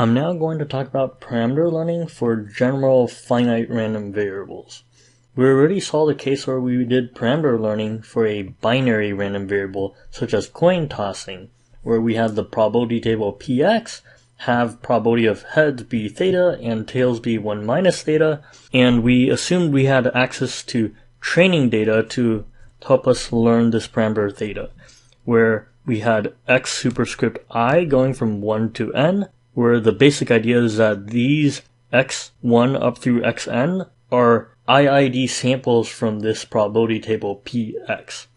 I'm now going to talk about parameter learning for general finite random variables. We already saw the case where we did parameter learning for a binary random variable such as coin tossing, where we had the probability table px have probability of heads be theta and tails be 1 minus theta, and we assumed we had access to training data to help us learn this parameter theta, where we had x superscript I going from 1 to n, where the basic idea is that these x1 up through xn are IID samples from this probability table px.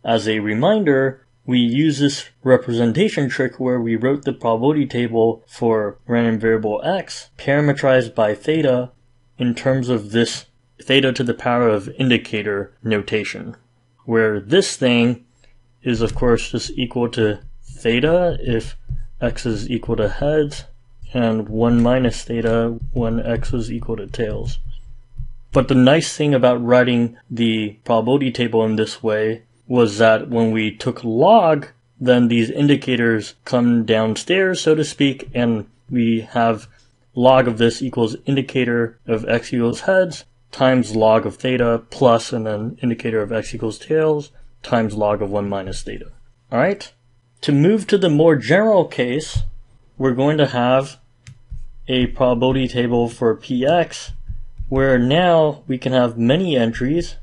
As a reminder, we use this representation trick where we wrote the probability table for random variable x parametrized by theta in terms of this theta to the power of indicator notation, where this thing is of course just equal to theta if x is equal to heads, and 1 minus theta when x is equal to tails. But the nice thing about writing the probability table in this way was that when we took log, then these indicators come downstairs, so to speak, and we have log of this equals indicator of x equals heads times log of theta plus and then indicator of x equals tails times log of 1 minus theta. Alright? To move to the more general case, we're going to have a probability table for px where now we can have many entries.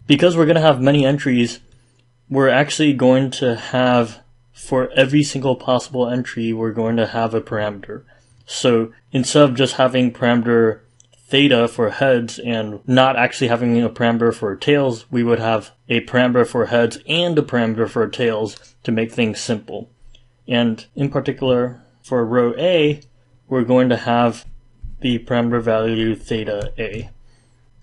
Because we're going to have many entries, we're actually going to have, for every single possible entry, we're going to have a parameter. So instead of just having parameter theta for heads and not actually having a parameter for tails, we would have a parameter for heads and a parameter for tails to make things simple. And in particular, for row A, we're going to have the parameter value theta A.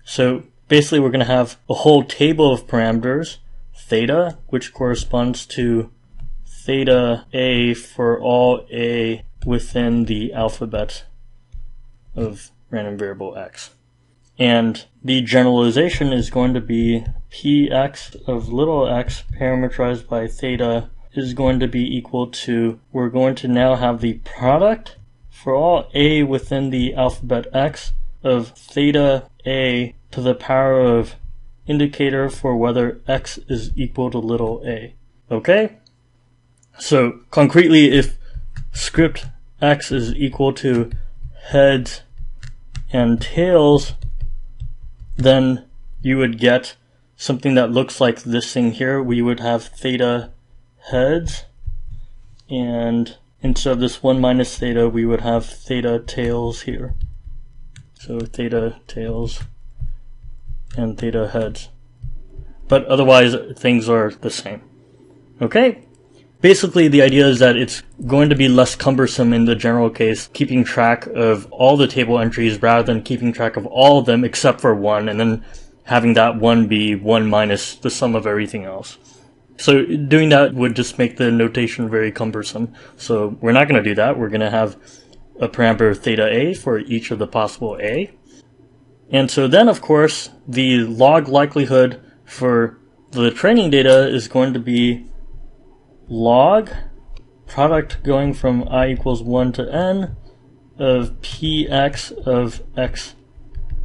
So basically we're going to have a whole table of parameters, theta, which corresponds to theta A for all A within the alphabet of random variable x. And the generalization is going to be px of little x parameterized by theta is going to be equal to, we're going to now have the product for all A within the alphabet x of theta A to the power of indicator for whether x is equal to little a. Okay? So concretely, if script x is equal to heads and tails, then you would get something that looks like this thing here. We would have theta heads, and instead of this 1 minus theta, we would have theta tails here. So theta tails and theta heads. But otherwise, things are the same. Okay? Basically, the idea is that it's going to be less cumbersome in the general case, keeping track of all the table entries rather than keeping track of all of them except for one, and then having that one be 1 minus the sum of everything else. So doing that would just make the notation very cumbersome. So we're not going to do that. We're going to have a parameter theta A for each of the possible A. And so then, of course, the log likelihood for the training data is going to be log product going from I equals 1 to n of px of x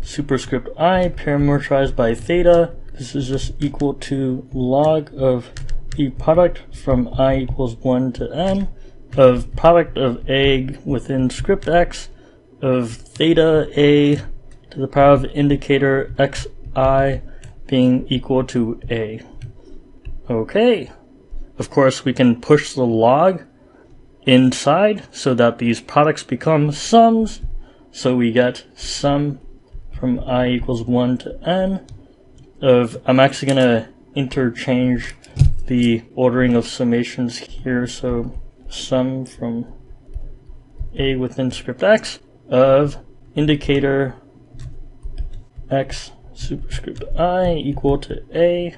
superscript I parameterized by theta. This is just equal to log of the product from I equals 1 to n of product of A within script x of theta A to the power of indicator xi being equal to a. Okay. Of course, we can push the log inside so that these products become sums. So we get sum from I equals 1 to n of, I'm actually going to interchange the ordering of summations here. So sum from A within script x of indicator x superscript I equal to a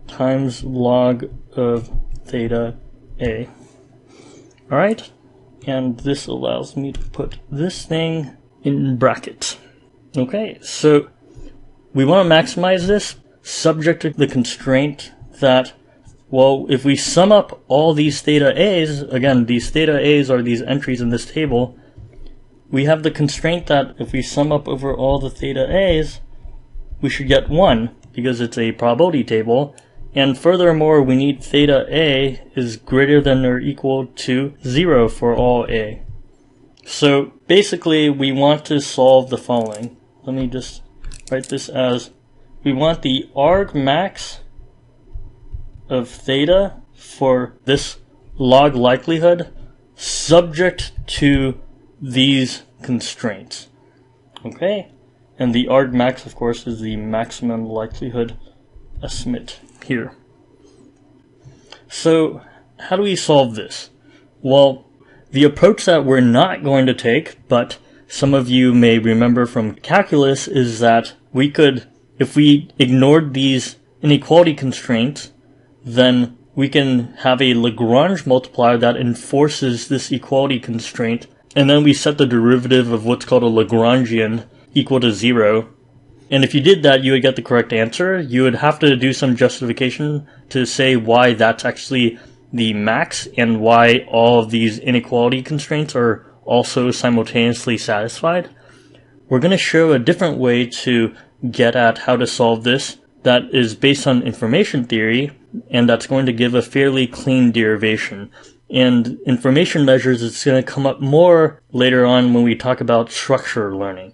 times log of theta a. Alright, and this allows me to put this thing in brackets. Okay, so we want to maximize this subject to the constraint that Well, if we sum up all these theta a's, again, these theta a's are these entries in this table, we have the constraint that if we sum up over all the theta a's, we should get 1, because it's a probability table, and furthermore, we need theta a is greater than or equal to 0 for all a. So basically, we want to solve the following. Let me just write this as, we want the argmax of theta for this log likelihood subject to these constraints. Okay? And the argmax, of course, is the maximum likelihood estimate here. So, how do we solve this? Well, the approach that we're not going to take, but some of you may remember from calculus, is that we could, if we ignored these inequality constraints, then we can have a Lagrange multiplier that enforces this equality constraint, and then we set the derivative of what's called a Lagrangian equal to 0. And if you did that, you would get the correct answer. You would have to do some justification to say why that's actually the max and why all of these inequality constraints are also simultaneously satisfied. We're going to show a different way to get at how to solve this that is based on information theory, and that's going to give a fairly clean derivation. And information measures is going to come up more later on when we talk about structure learning.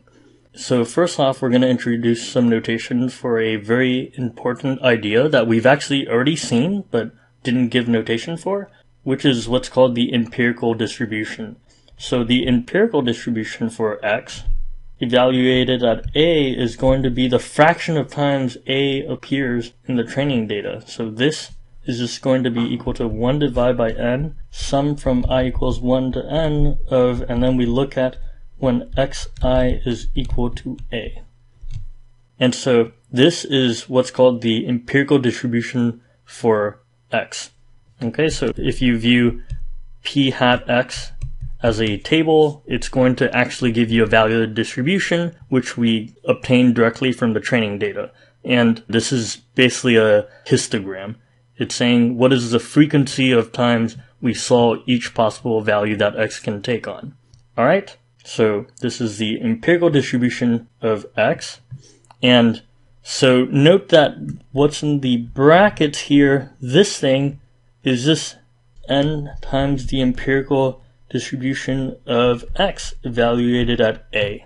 So first off, we're going to introduce some notation for a very important idea that we've actually already seen but didn't give notation for, which is what's called the empirical distribution. So the empirical distribution for x evaluated at a is going to be the fraction of times a appears in the training data. So this is just going to be equal to 1 divided by n, sum from I equals 1 to n of, and then we look at when xi is equal to a. And so this is what's called the empirical distribution for x. Okay, so if you view p hat x as a table, it's going to actually give you a value distribution, which we obtained directly from the training data. And this is basically a histogram. It's saying what is the frequency of times we saw each possible value that x can take on. Alright, so this is the empirical distribution of x. And so note that what's in the brackets here, this thing is just n times the empirical distribution of x evaluated at a.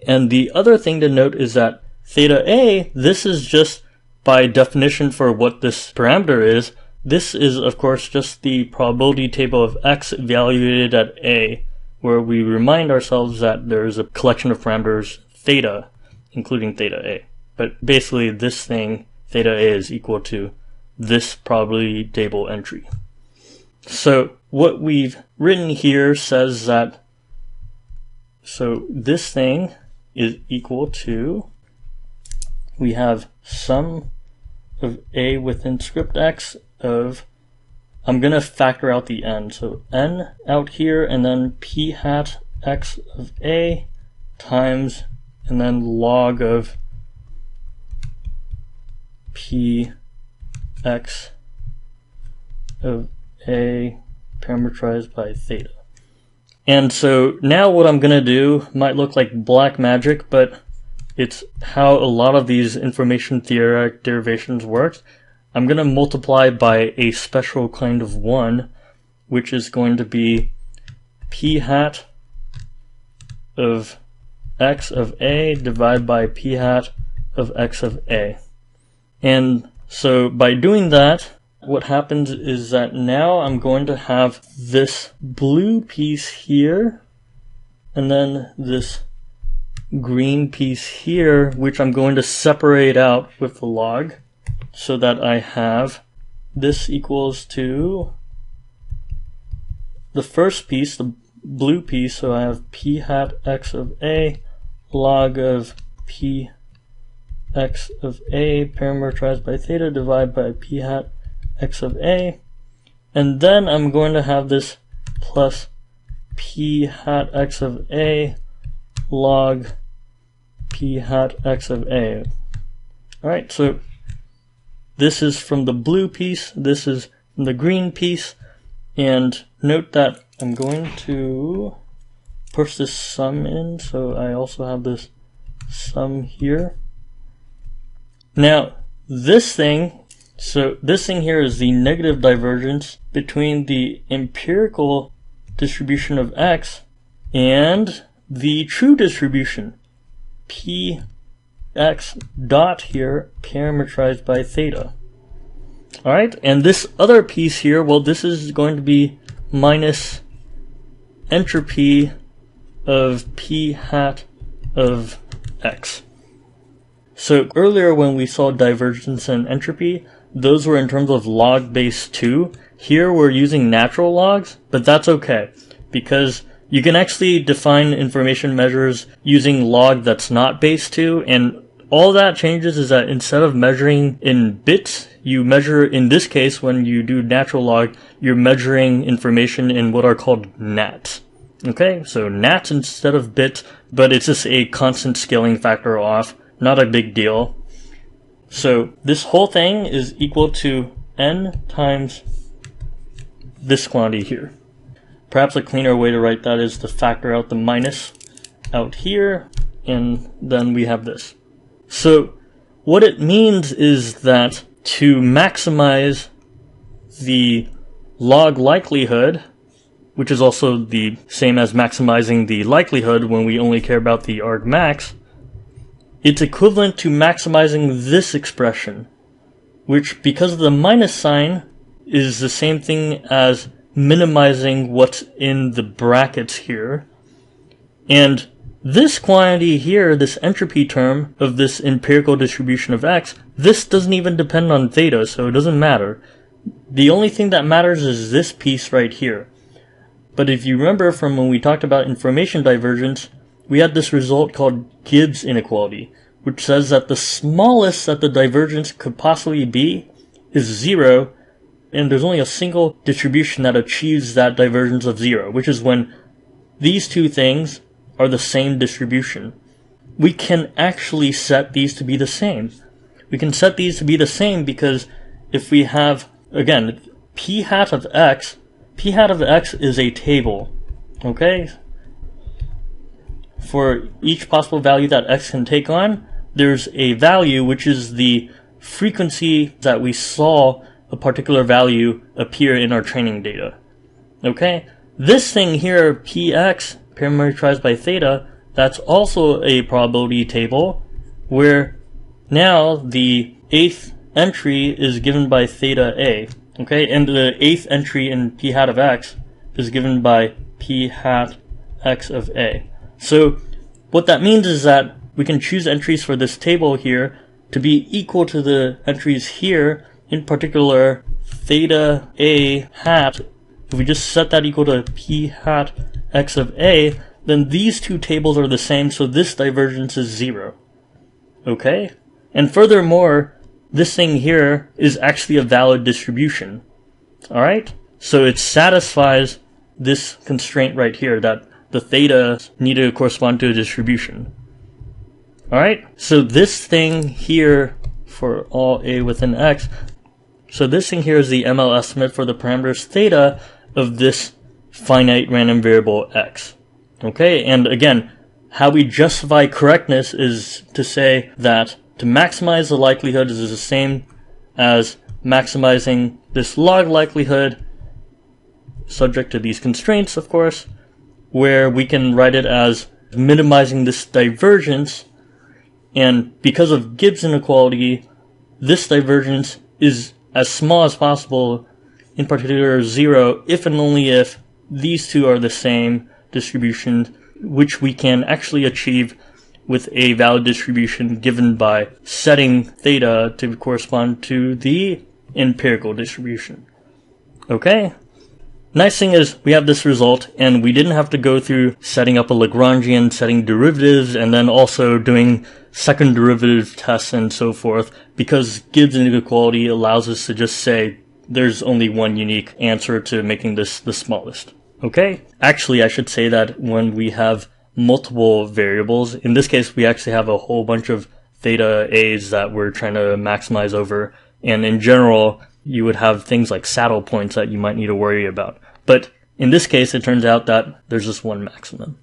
And the other thing to note is that theta a, this is just by definition for what this parameter is. This is of course just the probability table of x evaluated at a, where we remind ourselves that there is a collection of parameters theta, including theta a. But basically this thing, theta a, is equal to this probability table entry. So what we've written here says that, so this thing is equal to, we have sum of a within script x of, I'm going to factor out the n, so n out here, and then p hat x of a times, and then log of p x of a parameterized by theta. And so now what I'm going to do might look like black magic, but it's how a lot of these information theoretic derivations works. I'm going to multiply by a special kind of 1, which is going to be p hat of x of a divided by p hat of x of a. And so by doing that, what happens is that now I'm going to have this blue piece here, and then this green piece here, which I'm going to separate out with the log, so that I have this equals to the first piece, the blue piece, so I have p hat x of a log of p x of a parameterized by theta divided by p hat x of a, and then I'm going to have this plus p hat x of a log p hat x of a. Alright, so This is from the blue piece, this is from the green piece, and note that I'm going to push this sum in, so I also have this sum here. Now, this thing here is the negative divergence between the empirical distribution of x and the true distribution, px dot here, parametrized by theta. Alright, and this other piece here, well, this is going to be minus entropy of p hat of x. So earlier when we saw divergence and entropy, those were in terms of log base 2. Here we're using natural logs, but that's okay, because you can actually define information measures using log that's not base 2, and all that changes is that instead of measuring in bits, you measure, in this case, when you do natural log, you're measuring information in what are called nats. Okay, so nats instead of bits, but it's just a constant scaling factor off, not a big deal. So this whole thing is equal to n times this quantity here. Perhaps a cleaner way to write that is to factor out the minus out here, and then we have this. So what it means is that to maximize the log likelihood, which is also the same as maximizing the likelihood when we only care about the argmax, it's equivalent to maximizing this expression, which, because of the minus sign, is the same thing as minimizing what's in the brackets here. And this quantity here, this entropy term of this empirical distribution of x, this doesn't even depend on theta, so it doesn't matter. The only thing that matters is this piece right here. But if you remember from when we talked about information divergence, we had this result called Gibbs inequality, which says that the smallest that the divergence could possibly be is 0, and there's only a single distribution that achieves that divergence of 0, which is when these two things are the same distribution. We can actually set these to be the same. We can set these to be the same because if we have, again, p hat of x is a table, okay? For each possible value that x can take on, there's a value which is the frequency that we saw a particular value appear in our training data. Okay? This thing here, px, parametrized by theta, that's also a probability table where now the 8th entry is given by theta a. Okay? And the 8th entry in p hat of x is given by p hat x of a. So what that means is that we can choose entries for this table here to be equal to the entries here, in particular theta a hat. If we just set that equal to p hat x of a, then these two tables are the same, so this divergence is 0. Okay? And furthermore, this thing here is actually a valid distribution. Alright? So it satisfies this constraint right here, that the theta need to correspond to a distribution. Alright? So this thing here for all a within x, so this thing here is the ML estimate for the parameters theta of this finite random variable x. Okay? And again, how we justify correctness is to say that to maximize the likelihood is the same as maximizing this log likelihood, subject to these constraints, of course, where we can write it as minimizing this divergence, and because of Gibbs inequality, this divergence is as small as possible, in particular 0, if and only if these two are the same distribution, which we can actually achieve with a valid distribution given by setting theta to correspond to the empirical distribution. Okay? Nice thing is we have this result, and we didn't have to go through setting up a Lagrangian, setting derivatives, and then also doing second derivative tests and so forth, because Gibbs inequality allows us to just say there's only one unique answer to making this the smallest. Okay? Actually, I should say that when we have multiple variables, in this case we actually have a whole bunch of theta a's that we're trying to maximize over, And in general, you would have things like saddle points that you might need to worry about. But in this case, it turns out that there's just one maximum.